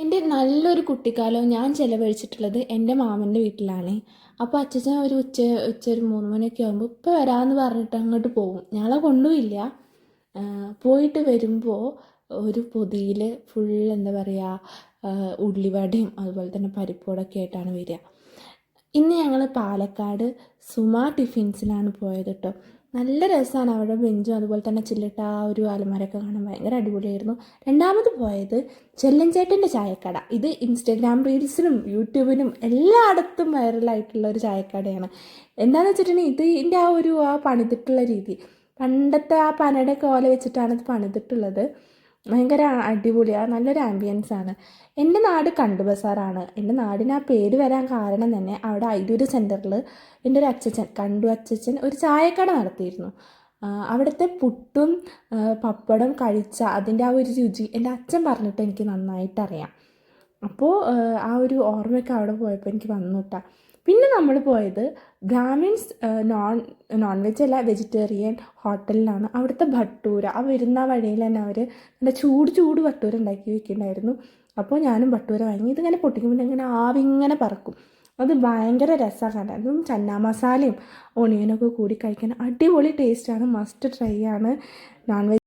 എൻ്റെ നല്ലൊരു കുട്ടിക്കാലം ഞാൻ ചിലവഴിച്ചിട്ടുള്ളത് എൻ്റെ മാമൻ്റെ വീട്ടിലാണ്. അപ്പോൾ അച്ഛൻ ഒരു ഒരു 3 മണിയൊക്കെ ആകുമ്പോൾ ഇപ്പോൾ വരാമെന്ന് പറഞ്ഞിട്ട് അങ്ങോട്ട് പോകും. ഞങ്ങളെ കൊണ്ടുപോയില്ല. പോയിട്ട് വരുമ്പോൾ ഒരു പൊതിയിൽ ഫുൾ എന്താ പറയുക, ഉള്ളിവടയും അതുപോലെ തന്നെ പരിപ്പുവടയൊക്കെ ആയിട്ടാണ് വരിക. ഇന്ന് ഞങ്ങൾ പാലക്കാട് സുമ ടിഫിൻസിലാണ് പോയത് കേട്ടോ. നല്ല രസമാണ് അവിടെ ബെഞ്ചും അതുപോലെ തന്നെ ചില്ലിട്ട ആ ഒരു അലമാരൊക്കെ കാണാൻ ഭയങ്കര അടിപൊളിയായിരുന്നു. രണ്ടാമത് പോയത് ചെല്ലൻചേട്ടൻ്റെ ചായക്കട. ഇത് ഇൻസ്റ്റഗ്രാം റീൽസിലും യൂട്യൂബിലും എല്ലായിടത്തും വൈറലായിട്ടുള്ള ഒരു ചായക്കടയാണ്. എന്താണെന്ന് വെച്ചിട്ടുണ്ടെങ്കിൽ ഇതിൻ്റെ ആ പണിതിട്ടുള്ള രീതി, പണ്ടത്തെ ആ പനയുടെ ഓല വെച്ചിട്ടാണ് ഇത് പണിതിട്ടുള്ളത്. ഭയങ്കര അടിപൊളിയാണ്, നല്ലൊരു ആംബിയൻസ് ആണ്. എൻ്റെ നാട് കണ്ടു ബസാറാണ്. എൻ്റെ നാടിന് ആ പേര് വരാൻ കാരണം തന്നെ അവിടെ അയിരൂർ സെൻറ്ററിൽ എൻ്റെ ഒരു അച്ചച്ചൻ, കണ്ടു അച്ചച്ചൻ, ഒരു ചായക്കട നടത്തിയിരുന്നു. അവിടുത്തെ പുട്ടും പപ്പടം കഴിച്ച അതിൻ്റെ ആ ഒരു രുചി എൻ്റെ അച്ഛൻ പറഞ്ഞിട്ട് എനിക്ക് നന്നായിട്ടറിയാം. അപ്പോൾ ആ ഒരു ഓർമ്മയൊക്കെ അവിടെ പോയപ്പോൾ എനിക്ക് വന്നു കേട്ടോ. പിന്നെ നമ്മൾ പോയത് ബ്രാഹ്മിൻസ് നോൺ വെജ് അല്ല, വെജിറ്റേറിയൻ ഹോട്ടലിലാണ്. അവിടുത്തെ ഭട്ടൂര, ആ വരുന്ന വഴിയിൽ തന്നെ അവർ നല്ല ചൂട് ഭട്ടൂര ഉണ്ടാക്കി വെക്കുന്നുണ്ടായിരുന്നു. അപ്പോൾ ഞാനും ഭട്ടൂര വാങ്ങി. ഇതിങ്ങനെ പൊട്ടിക്കുമ്പോൾ ഇങ്ങനെ ആവി ഇങ്ങനെ പറക്കും. അത് ഭയങ്കര രസമാണ്. അതും ചന്ന മസാലയും ഓണിയനൊക്കെ കൂടി കഴിക്കാൻ അടിപൊളി ടേസ്റ്റാണ്. മസ്റ്റ് ട്രൈ ആണ്. Non veg